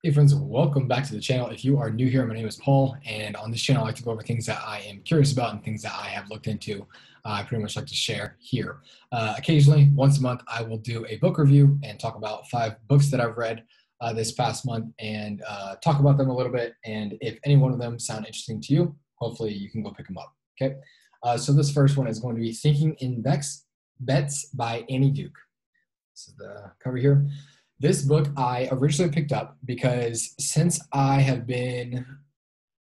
Hey friends, welcome back to the channel. If you are new here, my name is Paul, and on this channel I like to go over things that I am curious about and things that I have looked into. I pretty much like to share here. Occasionally, once a month, I will do a book review and talk about 5 books that I've read this past month and talk about them a little bit. And if any one of them sound interesting to you, hopefully you can go pick them up. Okay. So this first one is going to be Thinking in Bets by Annie Duke. This is the cover here. This book I originally picked up because since I have been,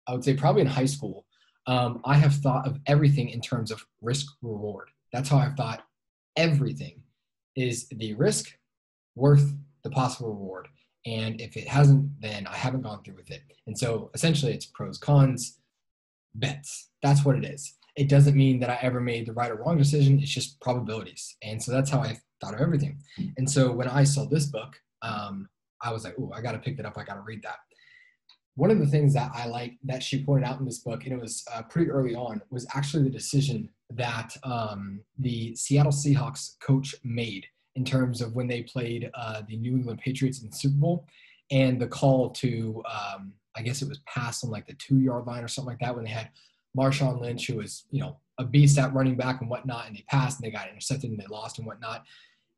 I would say probably in high school, I have thought of everything in terms of risk reward. That's how I've thought everything is the risk worth the possible reward. And if it hasn't, then I haven't gone through with it. And so essentially it's pros, cons, bets. That's what it is. It doesn't mean that I ever made the right or wrong decision. It's just probabilities. And so that's how I thought of everything. And so when I saw this book, I was like, "Ooh, I got to pick that up. I got to read that." One of the things that I like that she pointed out in this book, and it was pretty early on, was actually the decision that the Seattle Seahawks coach made in terms of when they played the New England Patriots in the Super Bowl, and the call to, I guess it was pass on like the 2-yard line or something like that, when they had Marshawn Lynch, who was, a beast at running back and whatnot, and they passed and they got intercepted and they lost and whatnot.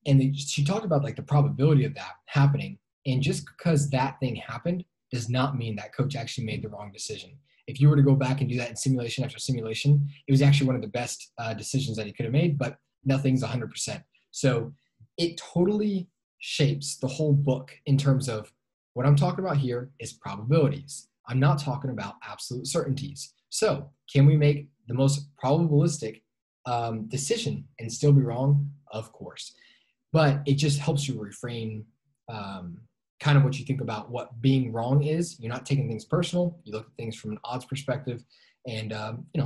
And she talked about like the probability of that happening. And just because that thing happened does not mean that coach actually made the wrong decision. If you were to go back and do that in simulation after simulation, it was actually one of the best decisions that he could have made, but nothing's 100%. So it totally shapes the whole book in terms of what I'm talking about here is probabilities. I'm not talking about absolute certainties. So can we make the most probabilistic decision and still be wrong? Of course. But it just helps you reframe kind of what you think about what being wrong is. You're not taking things personal. You look at things from an odds perspective, and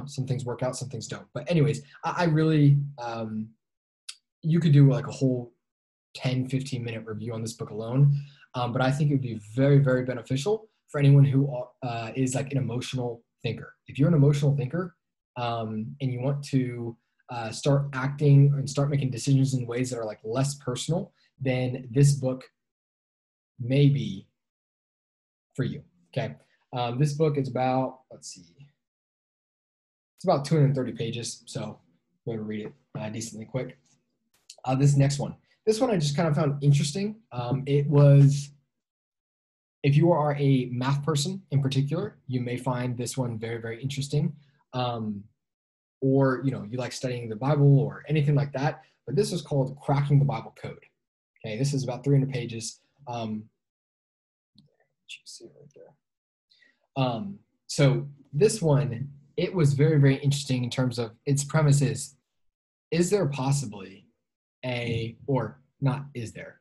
some things work out, some things don't. But anyways, I really, you could do like a whole 10, 15-minute review on this book alone. But I think it would be very, very beneficial for anyone who is like an emotional thinker. If you're an emotional thinker and you want to start acting and start making decisions in ways that are like less personal, then this book may be for you. Okay. This book is about, it's about 230 pages. So I'm going to read it decently quick. This next one, I just kind of found interesting. It was, if you are a math person in particular, you may find this one very, very interesting. Or, you like studying the Bible or anything like that. But this is called Cracking the Bible Code. Okay, this is about 300 pages. You see it right there. So this one, it was very, very interesting in terms of its premise is there possibly or not is there?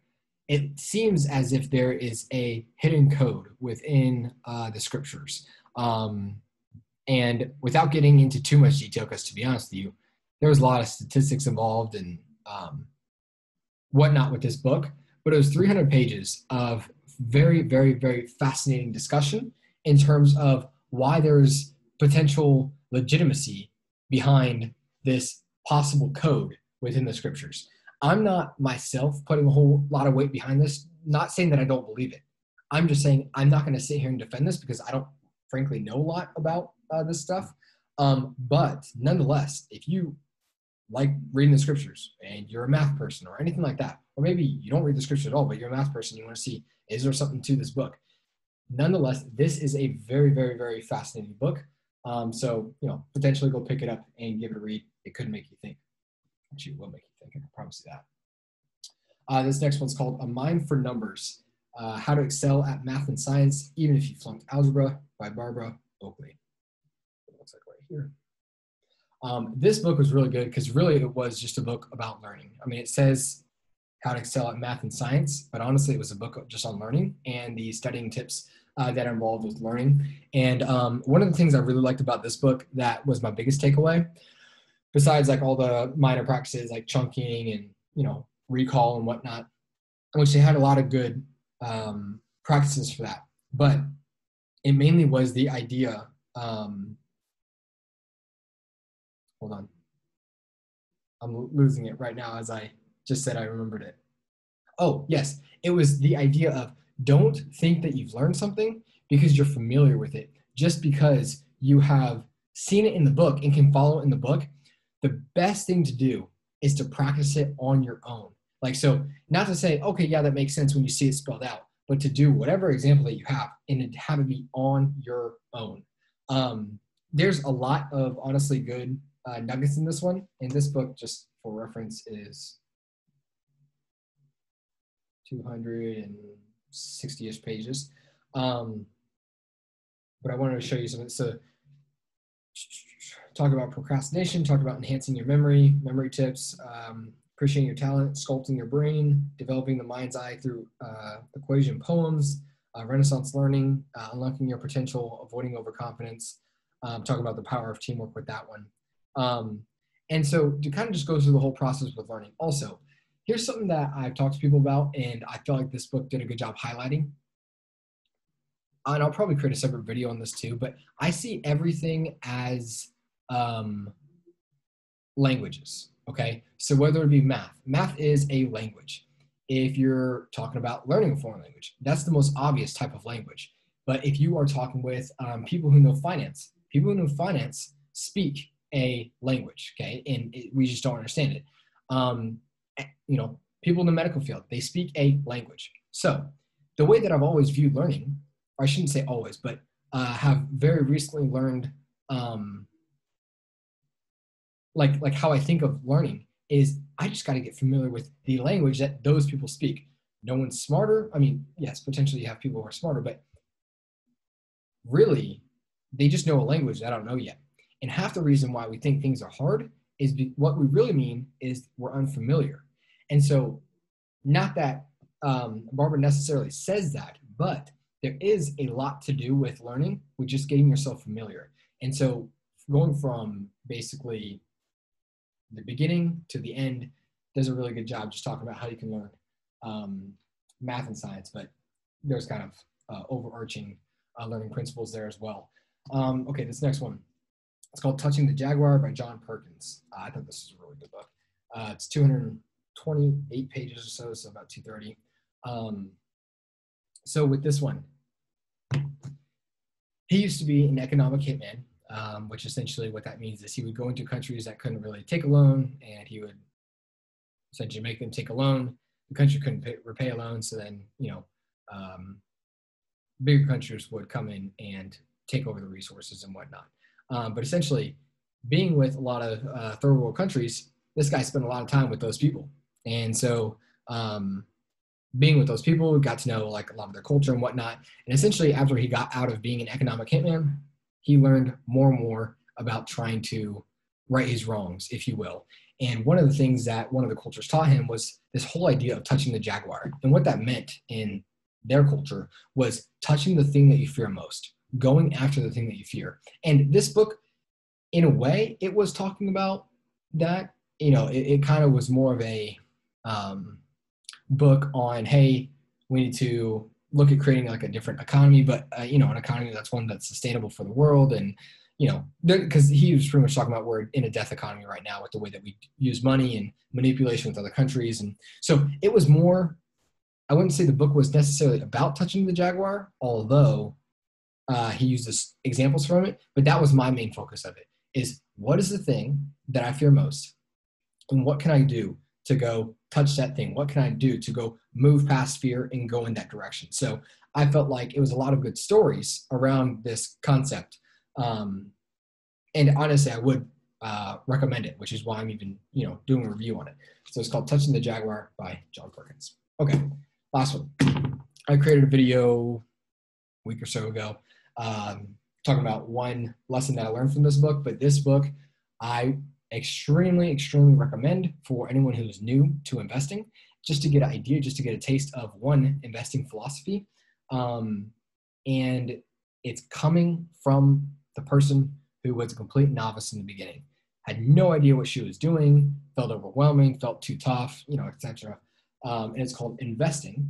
It seems as if there is a hidden code within the scriptures. And without getting into too much detail, because to be honest with you, there was a lot of statistics involved and whatnot with this book, but it was 300 pages of very, very, very fascinating discussion in terms of why there's potential legitimacy behind this possible code within the scriptures. I'm not myself putting a whole lot of weight behind this, not saying that I don't believe it. I'm just saying I'm not going to sit here and defend this because I don't frankly know a lot about this stuff. But nonetheless, if you like reading the scriptures and you're a math person or anything like that, or maybe you don't read the scriptures at all, but you're a math person, you want to see, is there something to this book? Nonetheless, this is a very, very, very fascinating book. So, potentially go pick it up and give it a read. It could make you think. Actually, it will make you think. I can promise you that. This next one's called A Mind for Numbers, How to Excel at Math and Science, Even If You Flunked Algebra by Barbara Oakley. It looks like right here. This book was really good because really it was just a book about learning. I mean, it says how to excel at math and science, but honestly, it was a book just on learning and the studying tips that are involved with learning. And one of the things I really liked about this book that was my biggest takeaway, besides like all the minor practices like chunking and, recall and whatnot, which they had a lot of good practices for that. But it mainly was the idea, hold on. I'm losing it right now as I just said I remembered it. Oh, yes. It was the idea of Don't think that you've learned something because you're familiar with it. Just because you have seen it in the book and can follow it in the book, the best thing to do is to practice it on your own. Like, so not to say, okay, yeah, that makes sense when you see it spelled out, but to do whatever example that you have and have it be on your own. There's a lot of honestly good nuggets in this one. And this book, just for reference, is 260-ish pages. But I wanted to show you something. So talk about procrastination, talk about enhancing your memory tips, appreciating your talent, sculpting your brain, developing the mind's eye through equation poems, Renaissance learning, unlocking your potential, avoiding overconfidence, talking about the power of teamwork with that one. And so to kind of just go through the whole process with learning. Also, here's something that I've talked to people about, and I feel like this book did a good job highlighting. And I'll probably create a separate video on this too, but I see everything as languages, okay? So whether it be math is a language. If you're talking about learning a foreign language, that's the most obvious type of language. But if you are talking with people who know finance, speak a language, okay? And we just don't understand it. People in the medical field, they speak a language. So the way that I've always viewed learning, or I shouldn't say always, but have very recently learned, like how I think of learning is I just got to get familiar with the language that those people speak. No one's smarter. I mean, yes, potentially you have people who are smarter, but really they just know a language that I don't know yet. And half the reason why we think things are hard is what we really mean is we're unfamiliar. And so not that Barbara necessarily says that, but there is a lot to do with learning, with just getting yourself familiar. And so going from basically the beginning to the end does a really good job just talking about how you can learn math and science, but there's kind of overarching learning principles there as well. Okay, this next one. It's called Touching the Jaguar by John Perkins. I thought this is a really good book. It's 228 pages or so, so about 230. So with this one, he used to be an economic hitman, which essentially what that means is he would go into countries that couldn't really take a loan, and he would essentially make them take a loan. The country couldn't repay a loan, so then, bigger countries would come in and take over the resources and whatnot. But essentially, being with a lot of third world countries, this guy spent a lot of time with those people. And so being with those people, got to know like a lot of their culture and whatnot. And essentially, after he got out of being an economic hitman, he learned more and more about trying to right his wrongs, if you will. And one of the things that one of the cultures taught him was this whole idea of touching the Jaguar. And what that meant in their culture was touching the thing that you fear most, going after the thing that you fear. And this book, in a way, it was talking about that. It kind of was more of a book on, hey, we need to look at creating like a different economy, but an economy that's one that's sustainable for the world. And because he was pretty much talking about we're in a death economy right now with the way that we use money and manipulation with other countries. And so it was more, I wouldn't say the book was necessarily about touching the Jaguar, although he uses examples from it, but that was my main focus of it, is what is the thing that I fear most? And what can I do to go touch that thing? What can I do to go move past fear and go in that direction? So I felt like it was a lot of good stories around this concept. And honestly, I would recommend it, which is why I'm even, doing a review on it. So it's called Touching the Jaguar by John Perkins. Okay, last one. I created a video a week or so ago talking about one lesson that I learned from this book, but this book I extremely, extremely recommend for anyone who's new to investing, just to get an idea, just to get a taste of one investing philosophy. And it's coming from the person who was a complete novice in the beginning, had no idea what she was doing, felt overwhelming, felt too tough, etc. And it's called Investing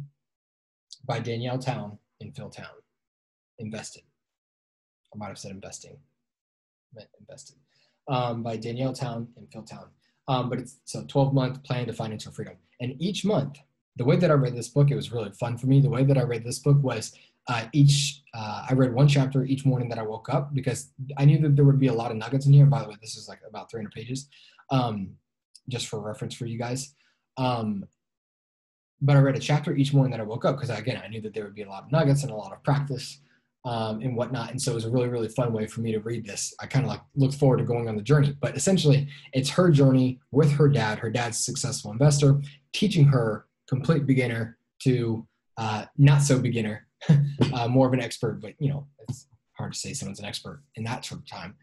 by Danielle Town and Phil Town. Invested. I might have said investing. I meant invested. By Danielle Town and Phil Town. But it's a 12-month plan to financial freedom. And each month the way that I read this book, it was really fun for me. The way that I read this book was I read one chapter each morning that I woke up, because I knew that there would be a lot of nuggets in here. And by the way, this is like about 300 pages, just for reference for you guys. But I read a chapter each morning that I woke up, because again, I knew that there would be a lot of nuggets and a lot of practice and whatnot. And so it was a really, really fun way for me to read this. I kind of like looked forward to going on the journey. But essentially, it's her journey with her dad. Her dad's a successful investor, teaching her, complete beginner to not so beginner, more of an expert. But you know, it's hard to say someone's an expert in that sort of time.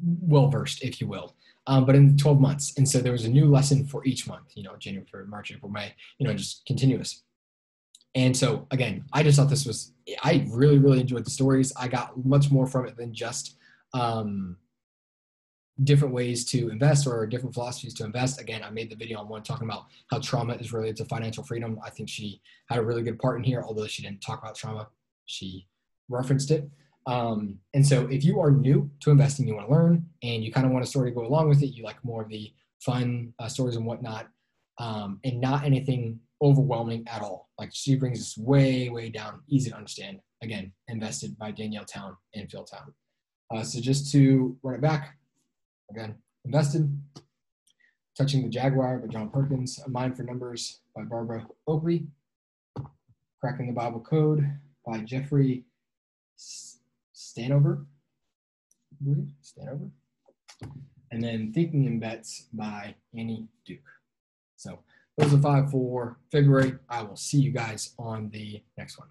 Well versed, if you will. But in 12 months. And so there was a new lesson for each month, you know, January, February, March, April, May, you know, just continuous. And so again, I just thought this was, I really, really enjoyed the stories. I got much more from it than just different ways to invest or different philosophies to invest. Again, I made the video on one talking about how trauma is related to financial freedom. I think she had a really good part in here, although she didn't talk about trauma. She referenced it. And so if you are new to investing, you want to learn, and you kind of want a story to go along with it, you like more of the fun stories and whatnot, and not anything overwhelming at all. Like she brings us way, way down, easy to understand. Again, Invested by Danielle Town and Phil Town. So just to run it back, again, Invested, Touching the Jaguar by John Perkins, A Mind for Numbers by Barbara Oakley, Cracking the Bible Code by Jeffery Satinover, and then Thinking in Bets by Annie Duke. So those are 5 for February. I will see you guys on the next one.